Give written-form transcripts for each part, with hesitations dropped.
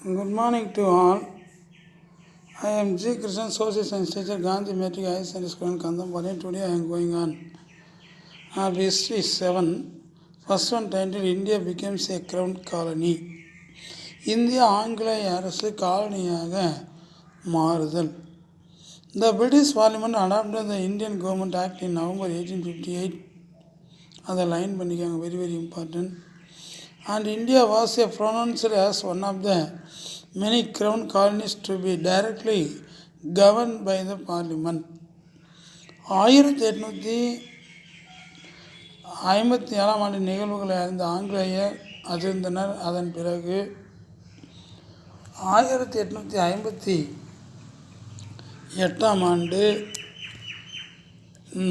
Good morning to all. I am G. Krishnan, Social Science teacher, Gandhi Metric Higher Secondary School in Kandhampally. Today I am going on History 7. First one titled India becomes a crown colony. India ஆங்கிலேய அரசு காலனியாக மாறுதல். The British Parliament adopted the Indian Government Act in November 1858. அதை line பண்ணிக்காங்க, very important. And India was pronounced as one of the many crown colonies to be directly governed by the parliament. 1857 ஆண்டு நிகழ்வுகளை அறிந்த ஆங்கிலேயர் அதிர்ந்தனர். அதன் பிறகு 1858 ஆண்டு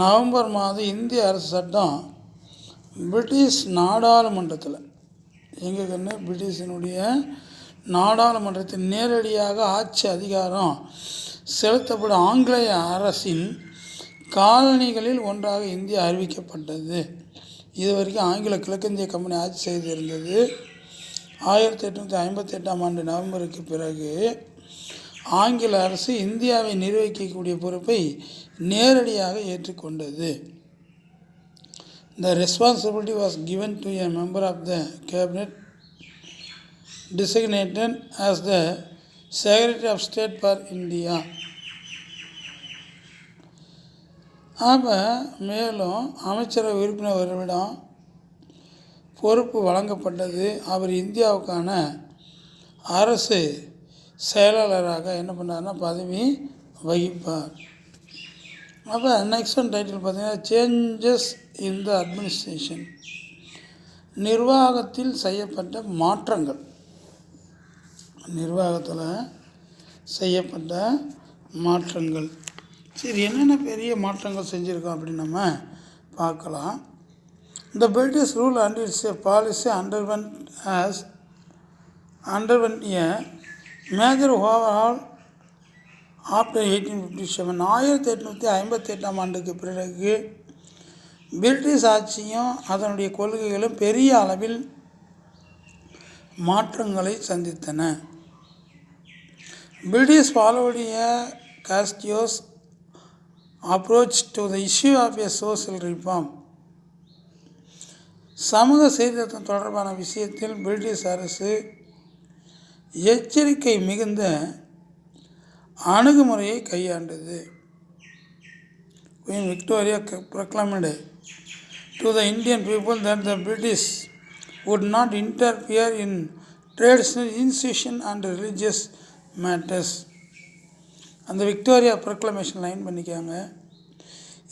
November மாதம் இந்திய அரசு சட்டம் பிரிட்டிஷ் நாடாளுமன்றத்தில் பிரிட்டிஷினுடைய நாடாளுமன்றத்தில் நேரடியாக ஆட்சி அதிகாரம் செலுத்தப்படும் ஆங்கிலேய அரசின் காலனிகளில் ஒன்றாக இந்தியா அறிவிக்கப்பட்டது. இது வரைக்கும் ஆங்கில கிழக்கிந்திய கம்பெனி ஆட்சி செய்திருந்தது. 1858 ஆண்டு நவம்பருக்கு பிறகு ஆங்கில அரசு இந்தியாவை நிர்வகிக்கக்கூடிய பொறுப்பை நேரடியாக ஏற்றுக்கொண்டது. The responsibility was given to a member of the cabinet designated as the Secretary of State for India. மேலும் அமைச்சரவை உறுப்பினர்களிடம் பொறுப்பு வழங்கப்பட்டது. அவர் இந்தியாவுக்கான அரசு செயலாளராக என்ன பண்ணார்னா பதவி வகிப்பார். நெக்ஸ்ட் ஒன் டைட்டில் பார்த்தீங்கன்னா சேஞ்சஸ் இன் த அட்மினிஸ்ட்ரேஷன். நிர்வாகத்தில் செய்யப்பட்ட மாற்றங்கள். நிர்வாகத்தில் செய்யப்பட்ட மாற்றங்கள். சரி, என்னென்ன பெரிய மாற்றங்கள் செஞ்சுருக்கோம் அப்படின்னு நம்ம பார்க்கலாம். The British rule and its policy underwent a major overhaul after 1857. 1858 ஆண்டுக்கு பிறகு பிரிட்டிஷ் ஆட்சியும் அதனுடைய கொள்கைகளும் பெரிய அளவில் மாற்றங்களை சந்தித்தன. British followed a cautious approach to the issue of a social reform. சமூக சீர்திருத்தம் தொடர்பான விஷயத்தில் பிரிட்டிஷ் அரசு எச்சரிக்கை மிகுந்த அணுகுமுறையை கையாண்டது. Queen Victoria proclaimed to the Indian people that the British would not interfere in traditional institutions and religious matters. அந்த Victoria proclamation line பண்ணிக்காங்க.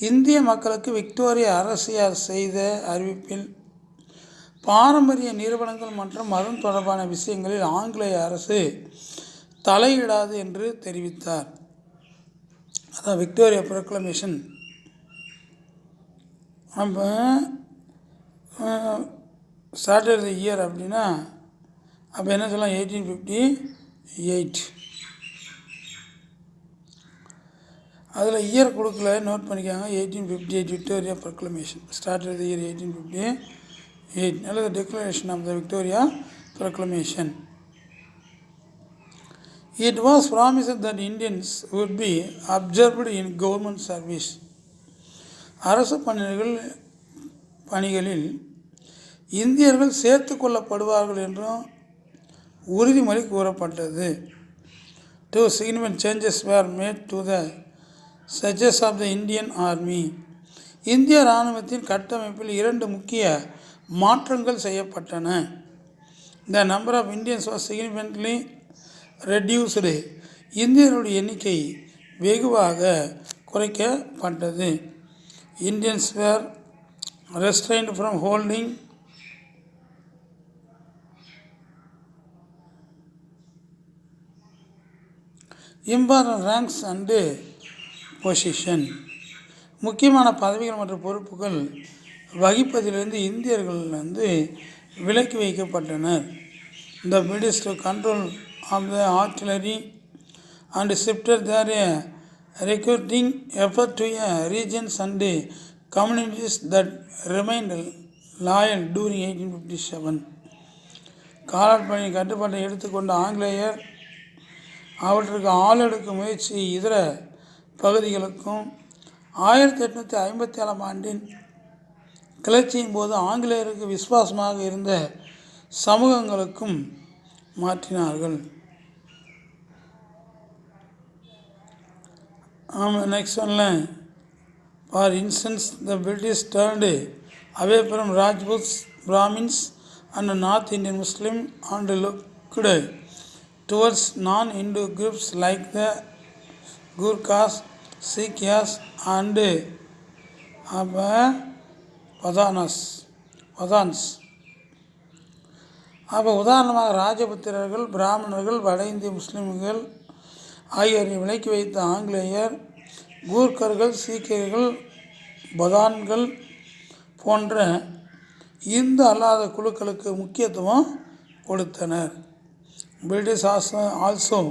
இந்திய மக்களுக்கு விக்டோரியா அரசியார் செய்த அறிவிப்பில் பாரம்பரிய நிறுவனங்கள் மற்றும் மதம் தொடர்பான விஷயங்களில் ஆங்கிலேய அரசு தலையிடாது என்று தெரிவித்தார். அதான் விக்டோரியா ப்ரொக்ளமேஷன். அப்போ ஸ்டார்டட் த இயர் அப்படின்னா அப்போ என்ன சொல்லலாம், 1858. அதில் இயர் கொடுக்கல, நோட் பண்ணிக்காங்க. 1858 Victoria proclamation started the year 1858 அல்லது declaration of the Victoria proclamation. It was promised that Indians would be observed in government service. அரசு பணிகளில் இந்தியர்கள் சேர்த்து கொள்ளப்படுவார்கள் என்றும் உறுதிமொழி கூறப்பட்டது. Two significant changes were made to the structures of the Indian Army. இந்திய இராணுவத்தின் கட்டமைப்பில் 2 முக்கிய மாற்றங்கள் செய்யப்பட்டன. The number of Indians was significantly reduced. இந்தியர்களுடைய எண்ணிக்கை வெகுவாக குறைக்கப்பட்டது. Indians were restrained from holding important ranks and position. முக்கியமான பதவிகள் மற்றும் பொறுப்புகள் வகிப்பதிலிருந்து இந்தியர்கள் விலக்கி வைக்கப்பட்டனர். The British to control of the artillery and shifted their recruiting effort to regions and communities that remained loyal during 1857. காலாட்பணியின் கட்டுப்பாட்டை எடுத்துக்கொண்ட ஆங்கிலேயர் அவற்றுக்கு ஆளெடுக்க முயற்சி இதர பகுதிகளுக்கும் 1857 ஆண்டின் கிளர்ச்சியின் போது ஆங்கிலேயருக்கு விசுவாசமாக இருந்த சமூகங்களுக்கும் மாற்றினார்கள். நெக்ஸ்ட் ஒன்ல for instance the British turned away from Rajputs, Brahmins and North Indian Muslim and looked towards non-Hindu groups like the Gurkhas, Sikhs and Pathans. உதாரணமாக ராஜபுத்திரர்கள், பிராமணர்கள், வட இந்திய முஸ்லிம்கள் ஆகியோரை விலக்கி வைத்த ஆங்கிலேயர் கூர்க்கர்கள், சீக்கியர்கள், பதான்கள் போன்ற இந்து அல்லாத குழுக்களுக்கு முக்கியத்துவம் கொடுத்தனர். British also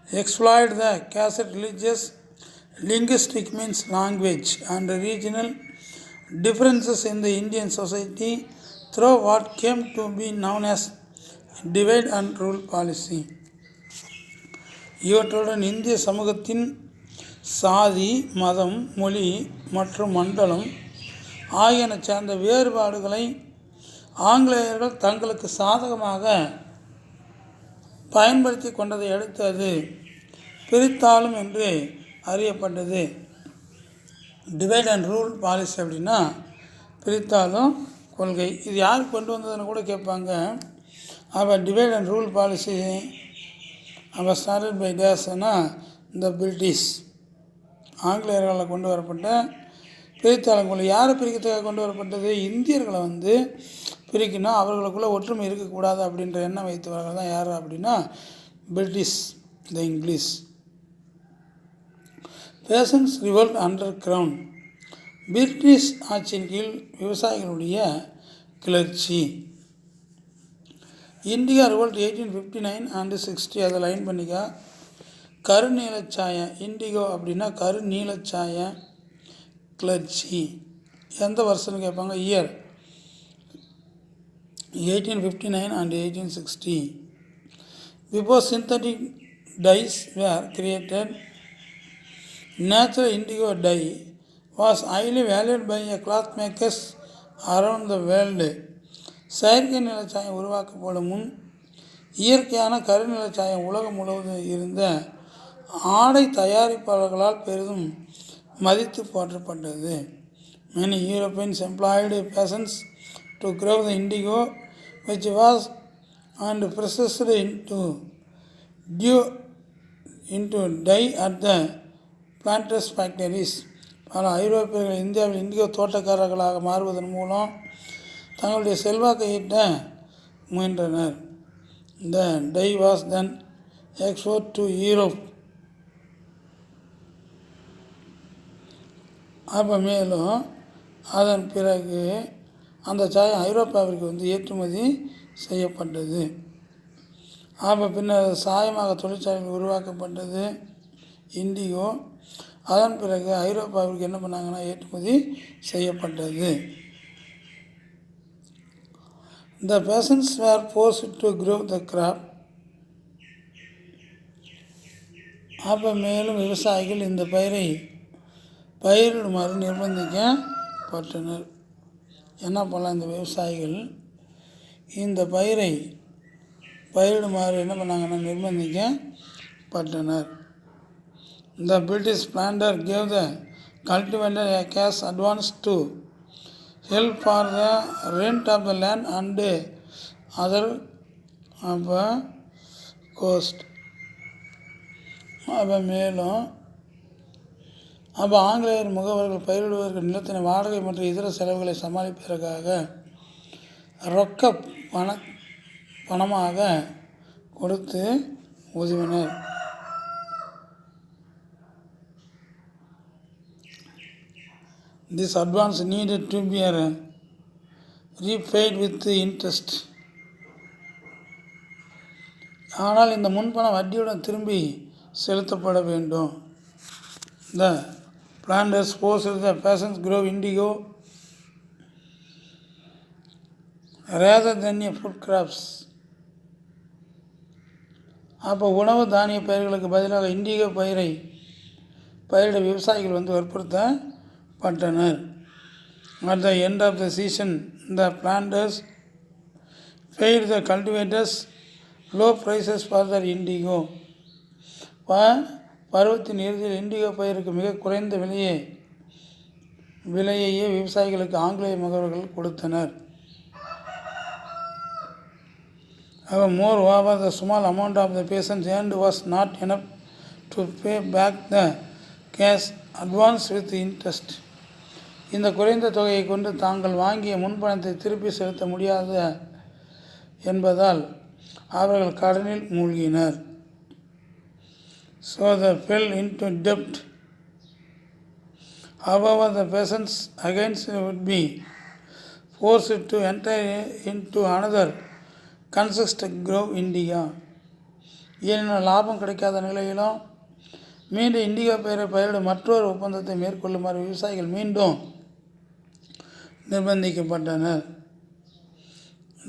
exploited the caste religious linguistic means language and regional differences in the Indian society through what came to be known as divide and rule policy. இவற்றுடன் இந்திய சமூகத்தின் சாதி, மதம், மொழி மற்றும் மண்டலம் ஆகியன சார்ந்த வேறுபாடுகளை ஆங்கிலேயர்கள் தங்களுக்கு சாதகமாக பயன்படுத்தி கொண்டதை அடுத்து அது பிரித்தாளும் என்று அறியப்பட்டது. டிவைட் அண்ட் ரூல் பாலிசி அப்படின்னா பிரித்தாளும் கொள்கை. இது யார் கொண்டு வந்ததுன்னு கூட கேட்பாங்க. அப்போ டிவைட் அண்ட் ரூல் பாலிசி அப்போ ஸ்டார்டட் பை டேஸ்னா இந்த பிரிட்டிஷ் ஆங்கிலேயர்களால் கொண்டு வரப்பட்ட பிரித்தாளும் கொள்கை. யாரை பிரிக்கிறதுக்காக கொண்டு வரப்பட்டது? இந்தியர்களை பிரிக்கணும், அவர்களுக்குள்ளே ஒற்றுமை இருக்கக்கூடாது அப்படின்ற எண்ணம் வைத்தவர்கள் தான் யார் அப்படின்னா British, the English. Peasants revolt under crown, British ஆட்சியின் கீழ் விவசாயிகளுடைய கிளர்ச்சி. India revolt 1859 and 60. அதை லைன் பண்ணிக்கா. கருநீலச்சாய, இண்டிகோ அப்படின்னா கருநீலச்சாய கிளர்ச்சி எந்த வருஷம்னு கேட்பாங்க. Year 1859 and 1860. Before synthetic dyes were created, natural indigo dye was highly valued by cloth makers around the world. செயற்கை நிலச்சாயம் உருவாக்கப்படும் முன் இயற்கையான கருநிலச்சாயம் உலகம் முழுவதும் இருந்த ஆடை தயாரிப்பாளர்களால் பெரிதும் மதித்து போற்றப்பட்டது. Many Europeans employed peasants to grow the indigo, which was and processed into dye at the planters factories. பல ஐரோப்பியர்கள் இந்தியாவில் இண்டிகோ தோட்டக்காரர்களாக மாறுவதன் மூலம் தங்களுடைய செல்வாக்கை ஈட்ட முயன்றனர். The dye was then exported to Europe. அப்போ மேலும் அதன் பிறகு அந்த சாயம் ஐரோப்பாவிற்கு ஏற்றுமதி செய்யப்பட்டது. அப்போ பின்னர் சாயமாக தொழிற்சாலைகள் உருவாக்கப்பட்டது இண்டிகோ. அதன் பிறகு ஐரோப்பாவிற்கு என்ன பண்ணாங்கன்னா ஏற்றுமதி செய்யப்பட்டது. The peasants were forced to grow the crop. அப்போ மேலும் விவசாயிகள் இந்த பயிரை பயிரிடுமாறு நிர்பந்திக்கப்பட்டனர். என்ன பண்ணலாம், இந்த விவசாயிகள் இந்த பயிரை பயிரிடுமாறு என்ன பண்ணாங்கன்னா நிர்பந்திக்கப்பட்டனர். The British planter gave the cultivator a cash advance to help for the rent of the land and other cost. மேலும் ஆங்கிலேயர் முகவர்கள் பயிரிடுவதற்கு நிலத்தினை வாடகை மற்றும் இதர செலவுகளை சமாளிப்பதற்காக ரொக்க பணமாக கொடுத்து உதவினர். This advance needed to be repaid with interest. ஆனால் இந்த முன்பணம் வட்டியுடன் திரும்பி செலுத்தப்பட வேண்டும். The planters forced the peasants grow indigo rather than food crops. அப்போ உணவு தானிய பயிர்களுக்கு பதிலாக இண்டிகோ பயிரிட விவசாயிகள் வற்புறுத்தப்பட்டனர். At the end of the season, the planters paid the cultivators low prices for their indigo. பருவத்தின் இறுதியில் இண்டிகோ பயிருக்கு மிக குறைந்த விலையையே விவசாயிகளுக்கு ஆங்கிலேய முகவர்கள் கொடுத்தனர். Moreover, the small amount of the peasants earned was not enough to pay back the cash advance with interest. இந்த குறைந்த தொகையை கொண்டு தாங்கள் வாங்கிய முன்பணத்தை திருப்பி செலுத்த முடியாத என்பதால் அவர்கள் கடனில் மூழ்கினர். So they fell into debt. However, the peasants against would be forced to enter into another consistent grow indigo. ஏனெனில் லாபம் கிடைக்காத நிலையிலும் மீண்டும் இண்டிகோ பயிரிடும் மற்றொரு ஒப்பந்தத்தை மேற்கொள்ளுமாறு விவசாயிகள் மீண்டும் நிர்பந்திக்கப்பட்டனர்.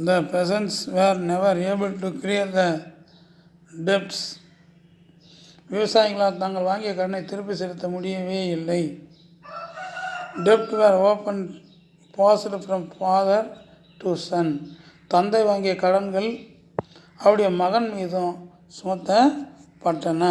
The peasants were never able to clear the debts. விவசாயிகளால் தாங்கள் வாங்கிய கடனை திருப்பி செலுத்த முடியவே இல்லை. Debt were open passed from father to son. தந்தை வாங்கிய கடன்கள் அவருடைய மகன் மீதும் சுமத்தப்பட்டன.